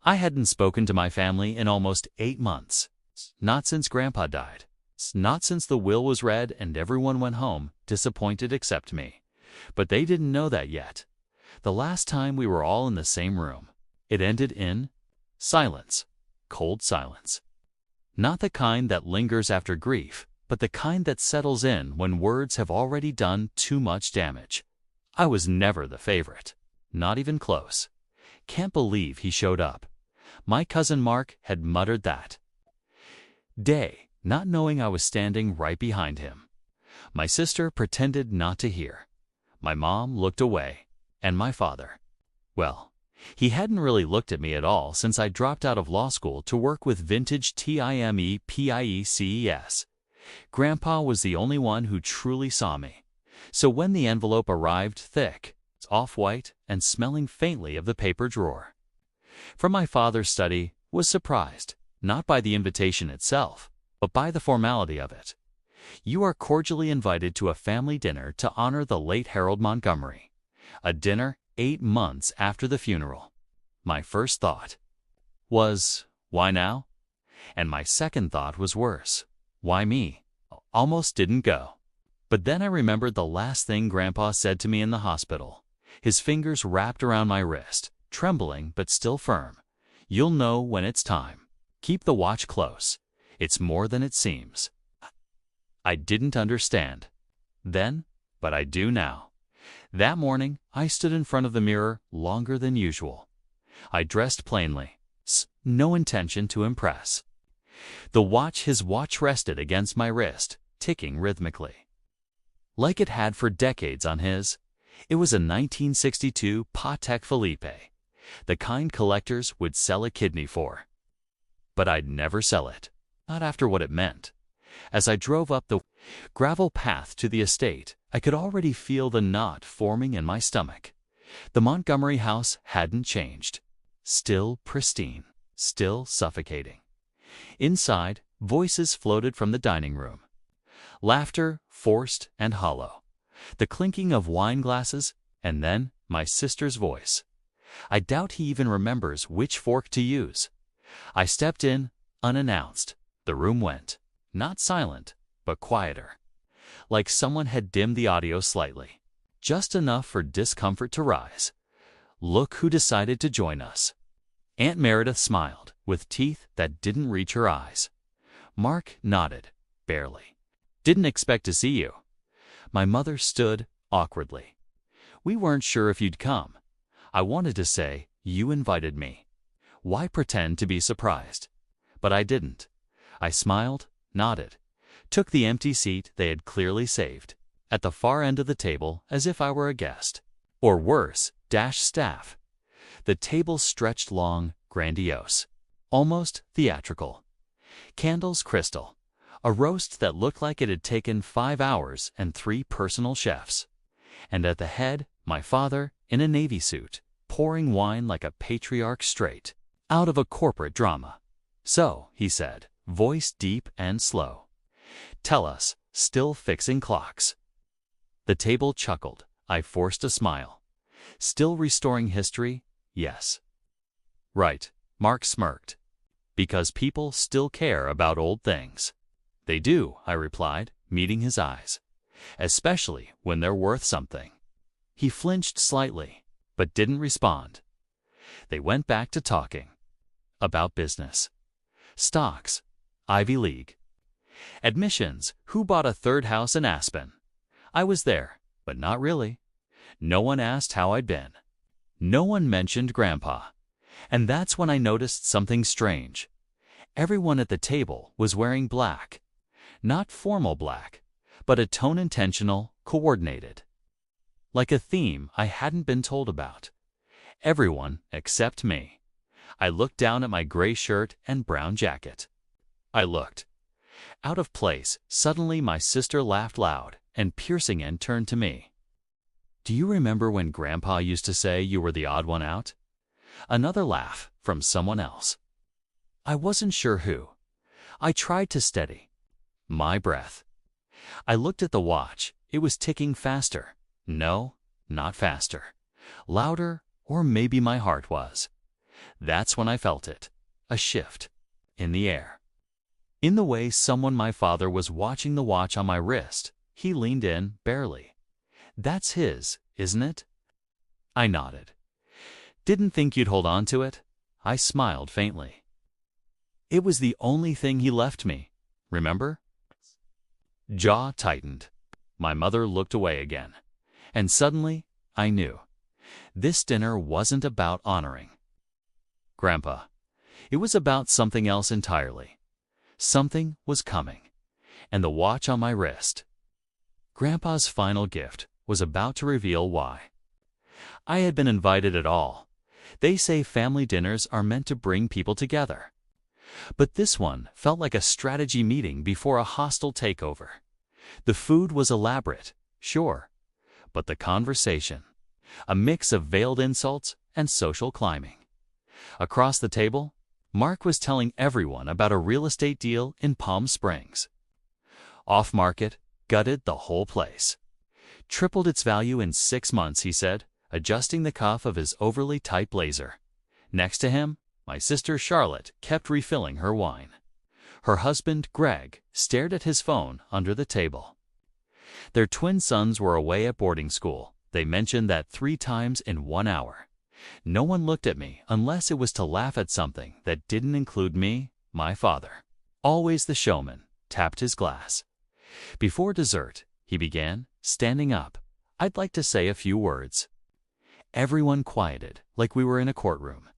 I hadn't spoken to my family in almost 8 months. Not since Grandpa died. Not since the will was read and everyone went home, disappointed except me. But they didn't know that yet. The last time we were all in the same room, it ended in silence. Cold silence. Not the kind that lingers after grief, but the kind that settles in when words have already done too much damage. I was never the favorite. Not even close. Can't believe he showed up. My cousin Mark had muttered that day, not knowing I was standing right behind him. My sister pretended not to hear. My mom looked away. And my father, well, he hadn't really looked at me at all since I dropped out of law school to work with vintage TIMEPIECES. Grandpa was the only one who truly saw me. So when the envelope arrived thick, off-white, and smelling faintly of the paper drawer, from my father's study, was surprised, not by the invitation itself, but by the formality of it. You are cordially invited to a family dinner to honor the late Harold Montgomery. A dinner 8 months after the funeral. My first thought was, why now? And my second thought was worse. Why me? Almost didn't go. But then I remembered the last thing Grandpa said to me in the hospital. His fingers wrapped around my wrist, trembling but still firm. You'll know when it's time. Keep the watch close. It's more than it seems. I didn't understand then, but I do now. That morning, I stood in front of the mirror longer than usual. I dressed plainly, no intention to impress. His watch rested against my wrist, ticking rhythmically. Like it had for decades on his. It was a 1962 Patek Philippe, the kind collectors would sell a kidney for. But I'd never sell it, not after what it meant. As I drove up the gravel path to the estate, I could already feel the knot forming in my stomach. The Montgomery house hadn't changed. Still pristine, still suffocating. Inside, voices floated from the dining room. Laughter, forced and hollow. The clinking of wine glasses, and then my sister's voice. I doubt he even remembers which fork to use. I stepped in, unannounced. The room went, not silent, but quieter. Like someone had dimmed the audio slightly, just enough for discomfort to rise. Look who decided to join us. Aunt Meredith smiled, with teeth that didn't reach her eyes. Mark nodded, barely. Didn't expect to see you. My mother stood, awkwardly. We weren't sure if you'd come. I wanted to say, you invited me. Why pretend to be surprised? But I didn't. I smiled, nodded, took the empty seat they had clearly saved, at the far end of the table as if I were a guest. Or worse, staff. The table stretched long, grandiose, almost theatrical. Candles crystal. A roast that looked like it had taken 5 hours and 3 personal chefs. And at the head, my father, in a navy suit, pouring wine like a patriarch straight out of a corporate drama. So, he said, voice deep and slow. Tell us, still fixing clocks. The table chuckled. I forced a smile. Still restoring history? Yes. Right, Mark smirked. Because people still care about old things. They do, I replied, meeting his eyes. Especially when they're worth something. He flinched slightly, but didn't respond. They went back to talking. About business. Stocks. Ivy League. Admissions. Who bought a 3rd house in Aspen? I was there, but not really. No one asked how I'd been. No one mentioned Grandpa. And that's when I noticed something strange. Everyone at the table was wearing black. Not formal black, but a tone intentional, coordinated. Like a theme I hadn't been told about. Everyone except me. I looked down at my gray shirt and brown jacket. I looked. Out of place, suddenly my sister laughed loud, and piercing and turned to me. Do you remember when Grandpa used to say you were the odd one out? Another laugh from someone else. I wasn't sure who. I tried to steady my breath. I looked at the watch. It was ticking faster. No, not faster. Louder, or maybe my heart was. That's when I felt it. A shift. In the air. In the way someone my father was watching the watch on my wrist. He leaned in, barely. That's his, isn't it? I nodded. Didn't think you'd hold on to it? I smiled faintly. It was the only thing he left me, remember? Jaw tightened. My mother looked away again. And suddenly, I knew. This dinner wasn't about honoring Grandpa. It was about something else entirely. Something was coming. And the watch on my wrist. Grandpa's final gift was about to reveal why. I had been invited at all. They say family dinners are meant to bring people together. But this one felt like a strategy meeting before a hostile takeover. The food was elaborate, sure, but the conversation, a mix of veiled insults and social climbing. Across the table, Mark was telling everyone about a real estate deal in Palm Springs. Off-market, gutted the whole place. Tripled its value in 6 months, he said, adjusting the cuff of his overly tight blazer. Next to him, my sister Charlotte kept refilling her wine. Her husband, Greg, stared at his phone under the table. Their twin sons were away at boarding school. They mentioned that 3 times in 1 hour. No one looked at me unless it was to laugh at something that didn't include me, my father. Always the showman, tapped his glass. Before dessert, he began, standing up. I'd like to say a few words. Everyone quieted, like we were in a courtroom.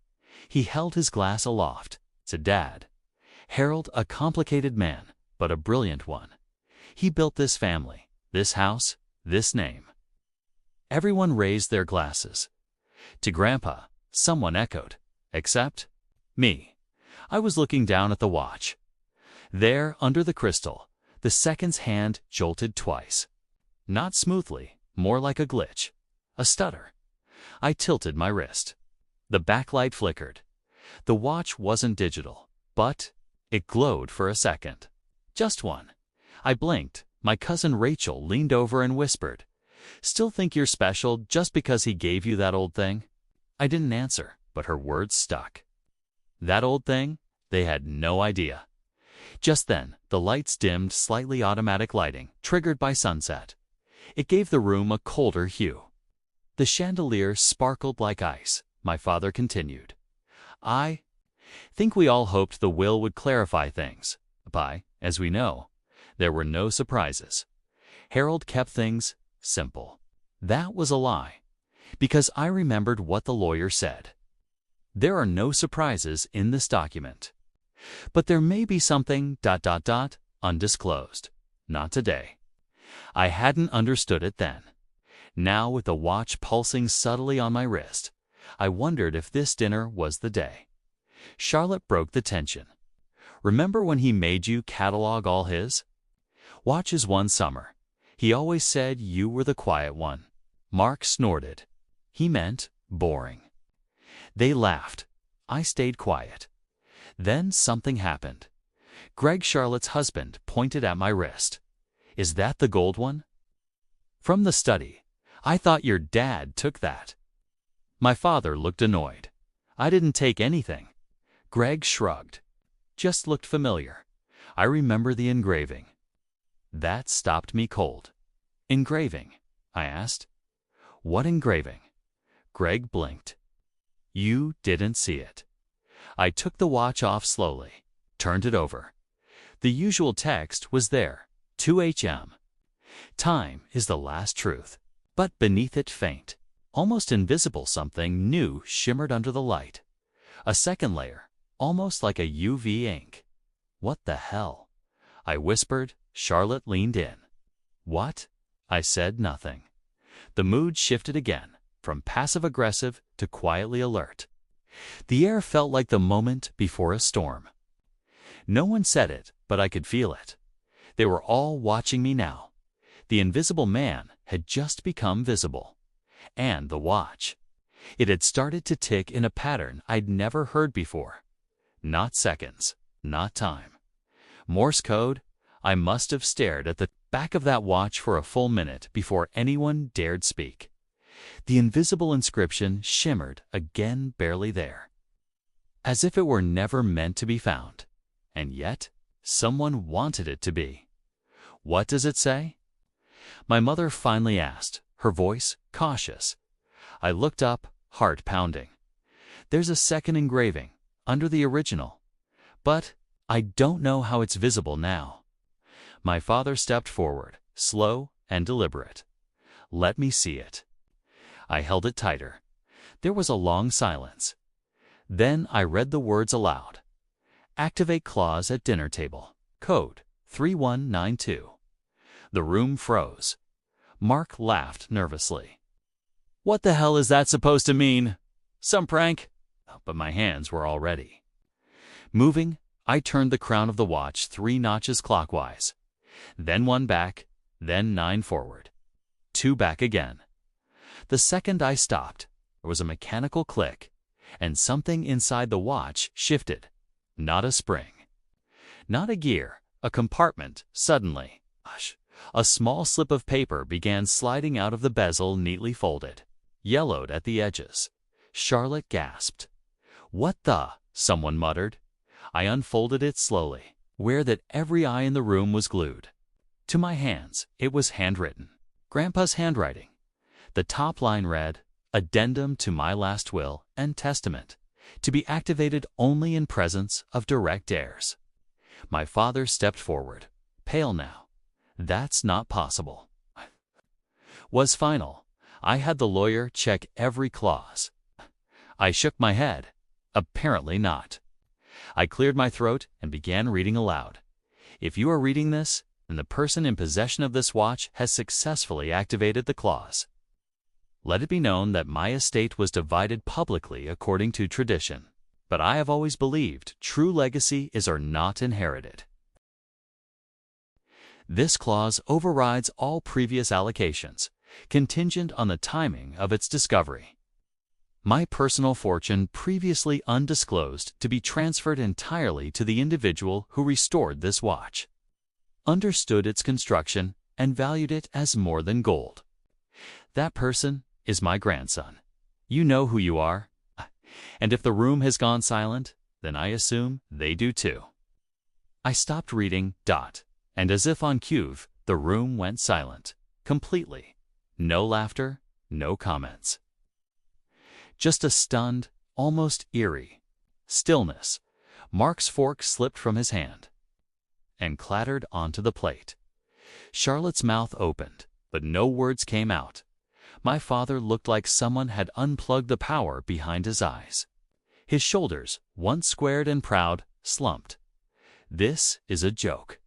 He held his glass aloft. To Dad. Harold, a complicated man, but a brilliant one. He built this family, this house, this name. Everyone raised their glasses. To Grandpa, someone echoed. Except me. I was looking down at the watch. There, under the crystal, the second's hand jolted twice. Not smoothly, more like a glitch. A stutter. I tilted my wrist. The backlight flickered. The watch wasn't digital, but it glowed for a second. Just one. I blinked. My cousin Rachel leaned over and whispered, "Still think you're special just because he gave you that old thing?" I didn't answer, but her words stuck. That old thing? They had no idea. Just then, the lights dimmed, slightly automatic lighting, triggered by sunset. It gave the room a colder hue. The chandelier sparkled like ice. My father continued. I think we all hoped the will would clarify things. But, as we know, there were no surprises. Harold kept things simple. That was a lie, because I remembered what the lawyer said. There are no surprises in this document. But there may be something ... undisclosed. Not today. I hadn't understood it then. Now, with the watch pulsing subtly on my wrist, I wondered if this dinner was the day. Charlotte broke the tension. Remember when he made you catalog all his watches one summer? He always said you were the quiet one. Mark snorted. He meant boring. They laughed. I stayed quiet. Then something happened. Greg, Charlotte's husband, pointed at my wrist. Is that the gold one? From the study. I thought your dad took that. My father looked annoyed. I didn't take anything. Greg shrugged. Just looked familiar. I remember the engraving. That stopped me cold. Engraving? I asked. What engraving? Greg blinked. You didn't see it. I took the watch off slowly, turned it over. The usual text was there, 2 h.m. Time is the last truth. But beneath it, faint, almost invisible, something new shimmered under the light. A second layer, almost like a UV ink. What the hell? I whispered. Charlotte leaned in. What? I said nothing. The mood shifted again, from passive-aggressive to quietly alert. The air felt like the moment before a storm. No one said it, but I could feel it. They were all watching me now. The invisible man had just become visible. And the watch. It had started to tick in a pattern I'd never heard before. Not seconds, not time. Morse code? I must have stared at the back of that watch for a full minute before anyone dared speak. The invisible inscription shimmered again, barely there. as if it were never meant to be found. And yet, someone wanted it to be. What does it say? My mother finally asked, her voice cautious. I looked up, heart pounding. There's a second engraving, under the original. But I don't know how it's visible now. My father stepped forward, slow and deliberate. Let me see it. I held it tighter. There was a long silence. Then I read the words aloud. Activate clause at dinner table. Code 3192. The room froze. Mark laughed nervously. What the hell is that supposed to mean? Some prank? But my hands were all ready. Moving, I turned the crown of the watch 3 notches clockwise. Then 1 back, then 9 forward. 2 back again. The second I stopped, there was a mechanical click, and something inside the watch shifted. Not a spring. Not a gear, a compartment, suddenly. Hush. A small slip of paper began sliding out of the bezel neatly folded, yellowed at the edges. Charlotte gasped. What the? Someone muttered. I unfolded it slowly, aware that every eye in the room was glued. To my hands, it was handwritten. Grandpa's handwriting. The top line read, Addendum to my last will and testament, to be activated only in presence of direct heirs. My father stepped forward, pale now. That's not possible. Was final. I had the lawyer check every clause. I shook my head. Apparently not. I cleared my throat and began reading aloud. If you are reading this, then the person in possession of this watch has successfully activated the clause. Let it be known that my estate was divided publicly according to tradition, but I have always believed true legacies are not inherited. This clause overrides all previous allocations, contingent on the timing of its discovery. My personal fortune previously undisclosed to be transferred entirely to the individual who restored this watch, understood its construction, and valued it as more than gold. That person is my grandson. You know who you are. And if the room has gone silent, then I assume they do too. I stopped reading, and as if on cue, the room went silent, completely. No laughter, no comments. Just a stunned, almost eerie stillness. Mark's fork slipped from his hand and clattered onto the plate. Charlotte's mouth opened, but no words came out. My father looked like someone had unplugged the power behind his eyes. His shoulders, once squared and proud, slumped. This is a joke,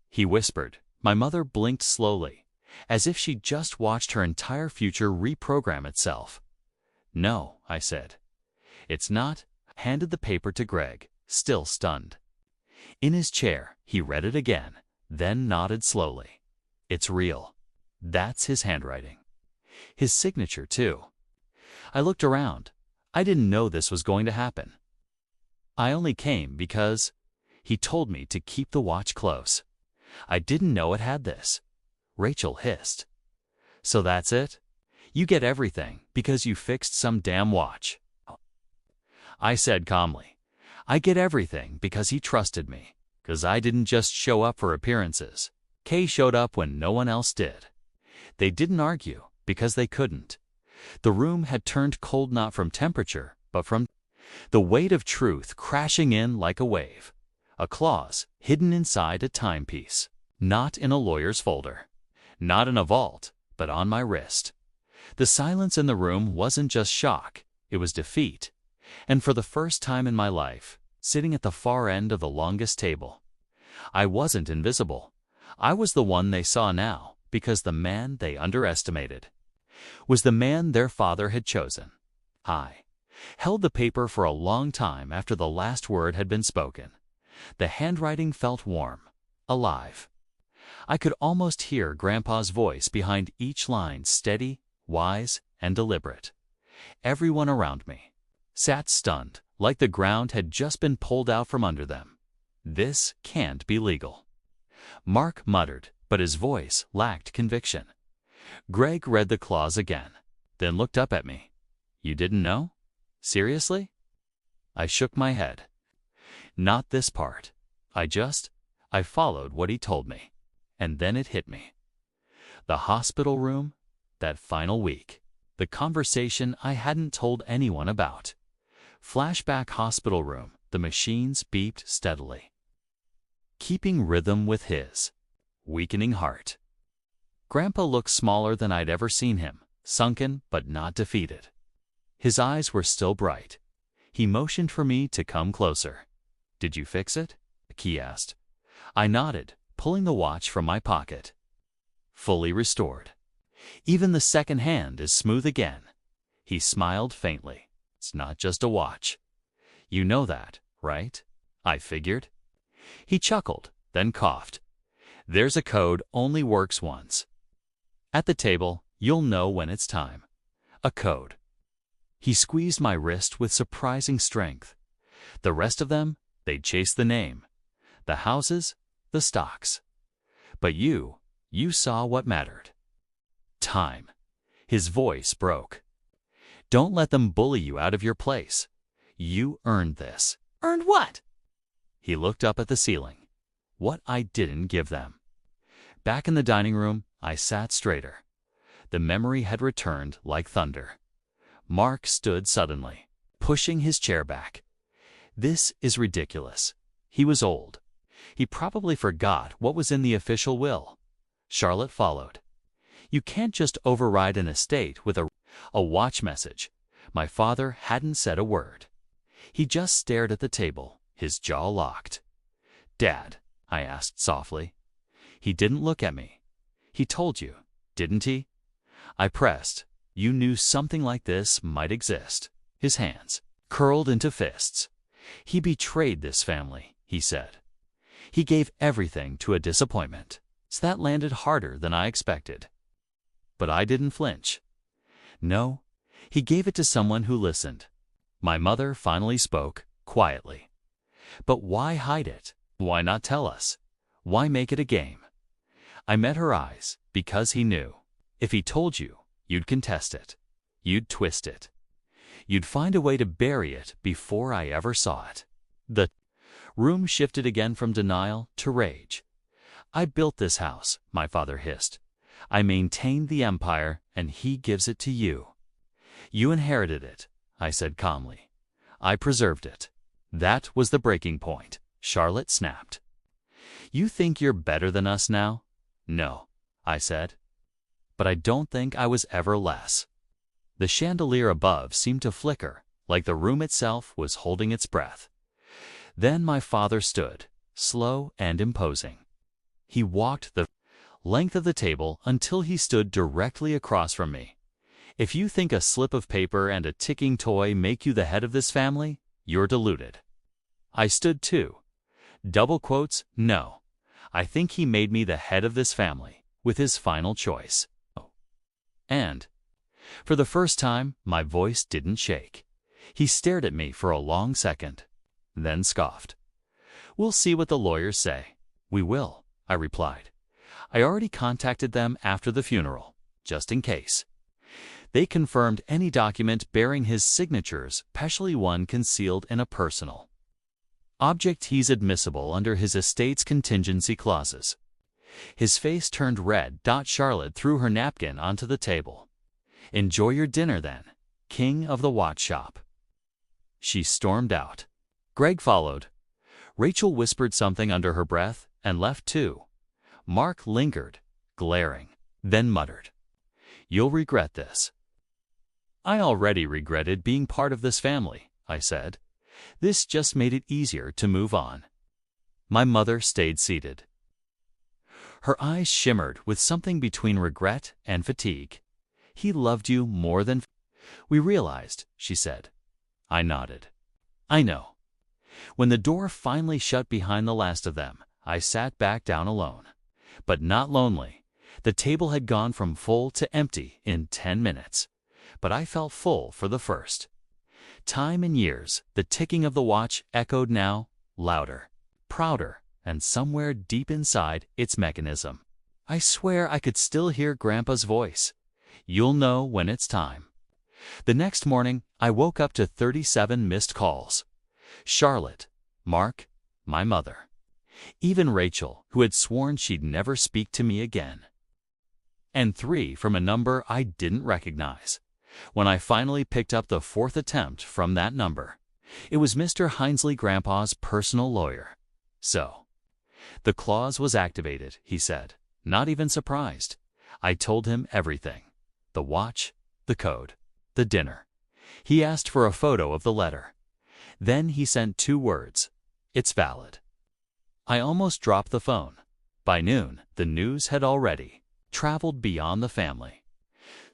he whispered. My mother blinked slowly, as if she'd just watched her entire future reprogram itself. No, I said. It's not. Handed the paper to Greg, still stunned. In his chair, he read it again, then nodded slowly. It's real. That's his handwriting. His signature, too. I looked around. I didn't know this was going to happen. I only came because he told me to keep the watch close. I didn't know it had this. Rachel hissed. So that's it? You get everything because you fixed some damn watch. I said calmly, I get everything because he trusted me, because I didn't just show up for appearances. Kay showed up when no one else did. They didn't argue because they couldn't. The room had turned cold not from temperature, but from the weight of truth crashing in like a wave. A clause hidden inside a timepiece, not in a lawyer's folder, not in a vault, but on my wrist. The silence in the room wasn't just shock, it was defeat. And for the first time in my life, sitting at the far end of the longest table, I wasn't invisible. I was the one they saw now, because the man they underestimated was the man their father had chosen. I held the paper for a long time after the last word had been spoken. The handwriting felt warm, alive. I could almost hear Grandpa's voice behind each line, steady, wise, and deliberate. Everyone around me sat stunned, like the ground had just been pulled out from under them. This can't be legal. Mark muttered, but his voice lacked conviction. Greg read the clause again, then looked up at me. You didn't know? Seriously? I shook my head. Not this part. I followed what he told me. And then it hit me. The hospital room, that final week. The conversation I hadn't told anyone about. Flashback hospital room, the machines beeped steadily, keeping rhythm with his weakening heart. Grandpa looked smaller than I'd ever seen him, sunken but not defeated. His eyes were still bright. He motioned for me to come closer. "Did you fix it?" he asked. I nodded, pulling the watch from my pocket. Fully restored. Even the second hand is smooth again. He smiled faintly. "It's not just a watch. You know that, right?" I figured. He chuckled, then coughed. "There's a code only works once. At the table, you'll know when it's time. A code." He squeezed my wrist with surprising strength. The rest of them, they'd chase the name. The houses, the stocks. But you saw what mattered. Time. His voice broke. "Don't let them bully you out of your place. You earned this." "Earned what?" He looked up at the ceiling. "What I didn't give them." Back in the dining room, I sat straighter. The memory had returned like thunder. Mark stood suddenly, pushing his chair back. "This is ridiculous." He was old. He probably forgot what was in the official will. Charlotte followed. "You can't just override an estate with a watch message." My father hadn't said a word. He just stared at the table, his jaw locked. "Dad," I asked softly. "He didn't look at me. He told you, didn't he?" I pressed. "You knew something like this might exist." His hands curled into fists. "He betrayed this family," he said. "He gave everything to a disappointment." So that landed harder than I expected. But I didn't flinch. "No, he gave it to someone who listened." My mother finally spoke, quietly. "But why hide it? Why not tell us? Why make it a game?" I met her eyes, because he knew. If he told you, you'd contest it. You'd twist it. You'd find a way to bury it before I ever saw it. The room shifted again from denial to rage. "I built this house," my father hissed. "I maintained the empire, and he gives it to you." "You inherited it," I said calmly. "I preserved it." That was the breaking point. Charlotte snapped. "You think you're better than us now?" "No," I said. "But I don't think I was ever less." The chandelier above seemed to flicker, like the room itself was holding its breath. Then my father stood, slow and imposing. He walked the length of the table until he stood directly across from me. "If you think a slip of paper and a ticking toy make you the head of this family, you're deluded." I stood too. Double quotes, no. I think he made me the head of this family, with his final choice. And, for the first time, my voice didn't shake. He stared at me for a long second, then scoffed. "We'll see what the lawyers say." "We will," I replied. "I already contacted them after the funeral, just in case." They confirmed any document bearing his signatures, especially one concealed in a personal object. He's admissible under his estate's contingency clauses. His face turned red. Charlotte threw her napkin onto the table. "Enjoy your dinner then, king of the watch shop." She stormed out. Greg followed. Rachel whispered something under her breath and left too. Mark lingered, glaring, then muttered, "You'll regret this." "I already regretted being part of this family," I said. This just made it easier to move on. My mother stayed seated. Her eyes shimmered with something between regret and fatigue. "He loved you more than we realized," she said. I nodded. "I know." When the door finally shut behind the last of them, I sat back down alone. But not lonely. The table had gone from full to empty in 10 minutes. But I felt full for the first time in years. The ticking of the watch echoed now, louder, prouder, and somewhere deep inside its mechanism, I swear I could still hear Grandpa's voice. "You'll know when it's time." The next morning, I woke up to 37 missed calls. Charlotte, Mark, my mother. Even Rachel, who had sworn she'd never speak to me again. And 3 from a number I didn't recognize. When I finally picked up the 4th attempt from that number, it was Mr. Hinesley Grandpa's personal lawyer. So, the clause was activated, he said, not even surprised. I told him everything. The watch, the code, the dinner. He asked for a photo of the letter. Then he sent 2 words. It's valid. I almost dropped the phone. By noon, the news had already traveled beyond the family.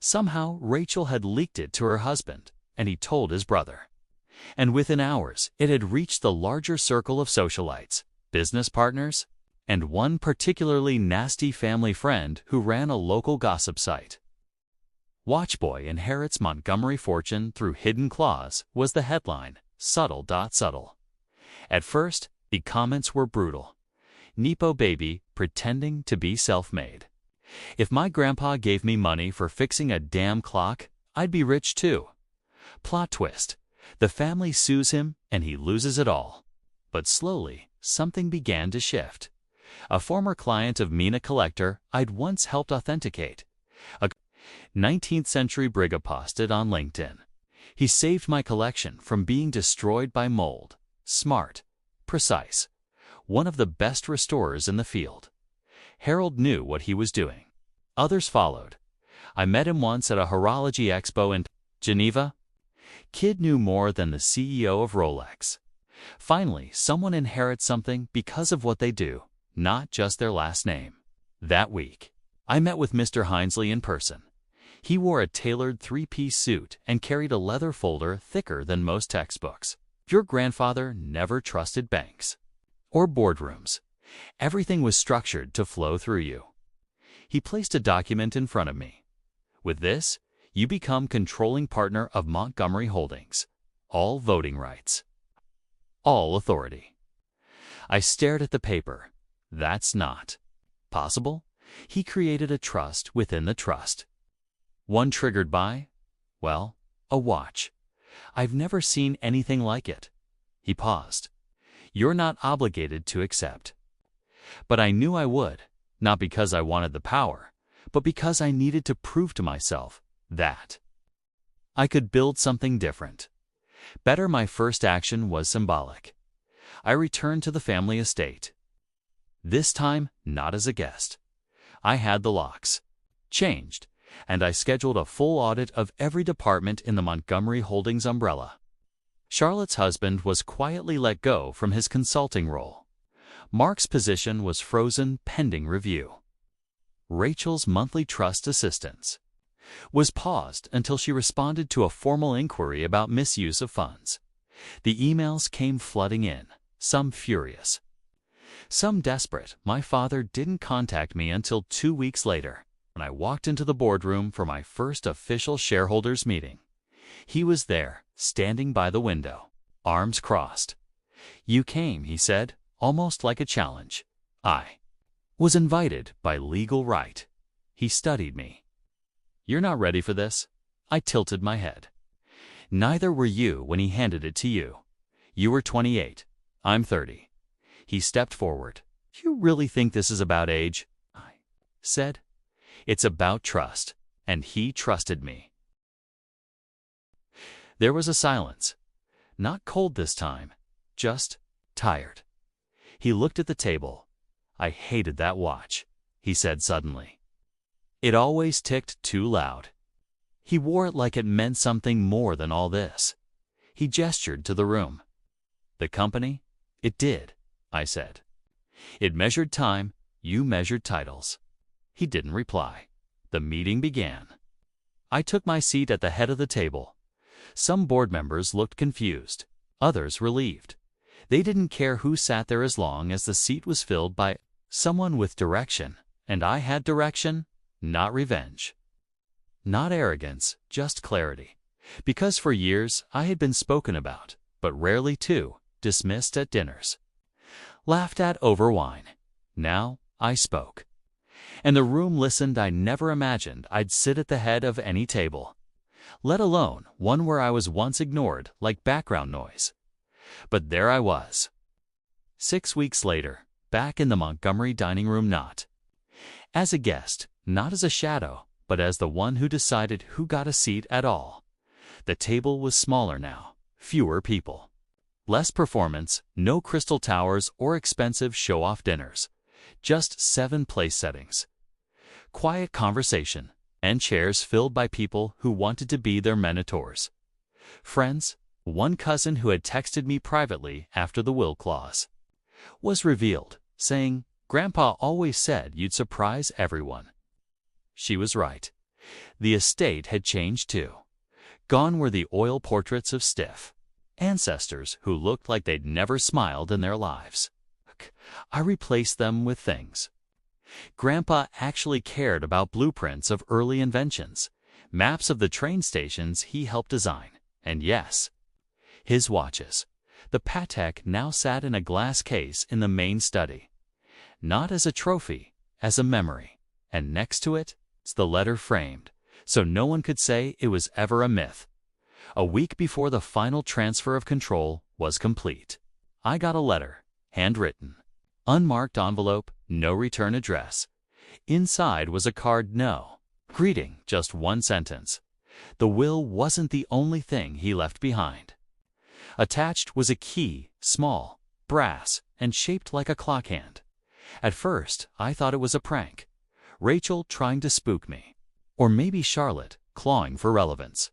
Somehow, Rachel had leaked it to her husband, and he told his brother. And within hours, it had reached the larger circle of socialites, business partners, and one particularly nasty family friend who ran a local gossip site. Watchboy inherits Montgomery fortune through hidden clause was the headline, subtle. At first, the comments were brutal. Nepo baby pretending to be self-made. If my grandpa gave me money for fixing a damn clock, I'd be rich too. Plot twist. The family sues him and he loses it all. But slowly, something began to shift. A former client of Mina Collector I'd once helped authenticate. A 19th century brig posted on LinkedIn. He saved my collection from being destroyed by mold. Smart. Precise. One of the best restorers in the field. Harold knew what he was doing. Others followed. I met him once at a horology expo in Geneva. Kid knew more than the CEO of Rolex. Finally, someone inherits something because of what they do, not just their last name. That week, I met with Mr. Hinesley in person. He wore a tailored 3-piece suit and carried a leather folder thicker than most textbooks. Your grandfather never trusted banks or boardrooms. Everything was structured to flow through you. He placed a document in front of me. With this, you become controlling partner of Montgomery Holdings. All voting rights. All authority. I stared at the paper. That's not possible. He created a trust within the trust. One triggered by, well, a watch. I've never seen anything like it. He paused. You're not obligated to accept. But I knew I would, not because I wanted the power, but because I needed to prove to myself that I could build something different. Better, my first action was symbolic. I returned to the family estate. This time, not as a guest. I had the locks changed, and I scheduled a full audit of every department in the Montgomery Holdings umbrella. Charlotte's husband was quietly let go from his consulting role. Mark's position was frozen pending review. Rachel's monthly trust assistance was paused until she responded to a formal inquiry about misuse of funds. The emails came flooding in, some furious, some desperate. My father didn't contact me until 2 weeks later, when I walked into the boardroom for my first official shareholders meeting. He was there, standing by the window, arms crossed. You came, he said, almost like a challenge. I was invited by legal right. He studied me. You're not ready for this? I tilted my head. Neither were you when he handed it to you. You were 28. I'm 30. He stepped forward. You really think this is about age? I said. It's about trust, and he trusted me. There was a silence. Not cold this time, just tired. He looked at the table. I hated that watch, he said suddenly. It always ticked too loud. He wore it like it meant something more than all this. He gestured to the room. The company? It did, I said. It measured time, you measured titles. He didn't reply. The meeting began. I took my seat at the head of the table. Some board members looked confused, others relieved. They didn't care who sat there as long as the seat was filled by someone with direction, and I had direction, not revenge. Not arrogance, just clarity. Because for years I had been spoken about, but rarely too, dismissed at dinners, laughed at over wine. Now I spoke. And the room listened. I never imagined I'd sit at the head of any table, let alone one where I was once ignored like background noise. But there I was. 6 weeks later, back in the Montgomery dining room, not as a guest, not as a shadow, but as the one who decided who got a seat at all. The table was smaller now, fewer people. Less performance, no crystal towers or expensive show-off dinners. Just 7 place settings. Quiet conversation, and chairs filled by people who wanted to be their mentors. Friends, one cousin who had texted me privately after the will clause was revealed, saying, "Grandpa always said you'd surprise everyone." She was right. The estate had changed too. Gone were the oil portraits of stiff ancestors who looked like they'd never smiled in their lives. I replaced them with things. Grandpa actually cared about blueprints of early inventions, maps of the train stations he helped design, and yes, his watches. The Patek now sat in a glass case in the main study. Not as a trophy, as a memory. And next to it, it's the letter framed, so no one could say it was ever a myth. A week before the final transfer of control was complete, I got a letter, handwritten. Unmarked envelope, no return address. Inside was a card, no greeting, just one sentence. The will wasn't the only thing he left behind. Attached was a key, small, brass, and shaped like a clock hand. At first, I thought it was a prank. Rachel trying to spook me. Or maybe Charlotte, clawing for relevance.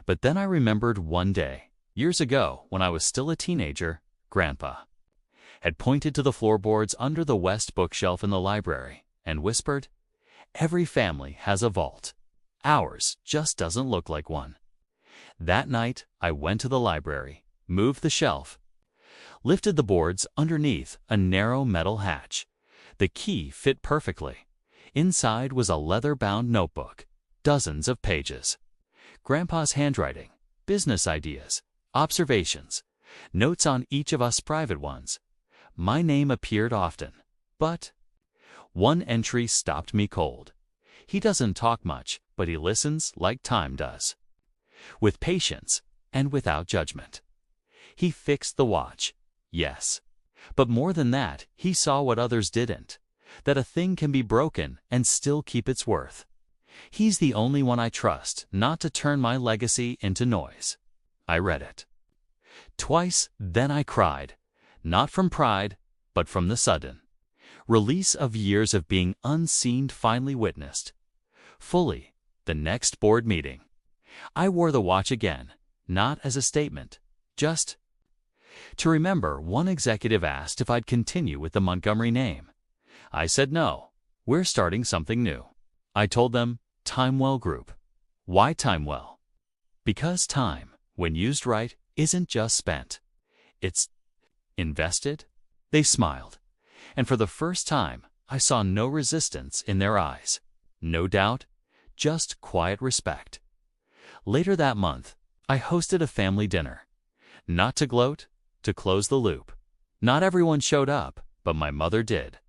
But then I remembered one day, years ago, when I was still a teenager, Grandpa had pointed to the floorboards under the west bookshelf in the library and whispered, "Every family has a vault. Ours just doesn't look like one." That night, I went to the library, moved the shelf, lifted the boards underneath a narrow metal hatch. The key fit perfectly. Inside was a leather-bound notebook, dozens of pages. Grandpa's handwriting, business ideas, observations, notes on each of us private ones. My name appeared often, but one entry stopped me cold. He doesn't talk much, but he listens like time does. With patience and without judgment. He fixed the watch, yes. But more than that, he saw what others didn't, that a thing can be broken and still keep its worth. He's the only one I trust not to turn my legacy into noise. I read it. Twice, then I cried, not from pride, but from the sudden release of years of being unseen finally witnessed. Fully, the next board meeting. I wore the watch again, not as a statement, just to remember. One executive asked if I'd continue with the Montgomery name. I said no, we're starting something new. I told them, Timewell Group. Why Timewell? Because time, when used right, isn't just spent. It's invested. They smiled, and for the first time, I saw no resistance in their eyes. No doubt, just quiet respect. Later that month, I hosted a family dinner. Not to gloat, to close the loop. Not everyone showed up, but my mother did.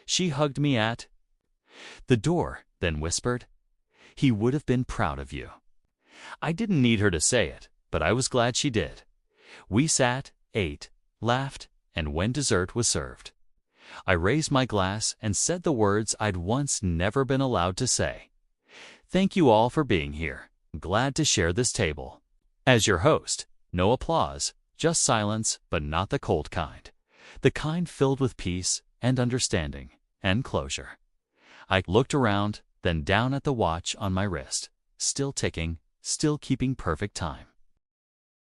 She hugged me at the door, then whispered, "He would have been proud of you." I didn't need her to say it, but I was glad she did. We sat, ate, laughed, and when dessert was served, I raised my glass and said the words I'd once never been allowed to say. "Thank you all for being here. I'm glad to share this table." As your host, no applause, just silence, but not the cold kind. The kind filled with peace and understanding and closure. I looked around, then down at the watch on my wrist, still ticking, still keeping perfect time.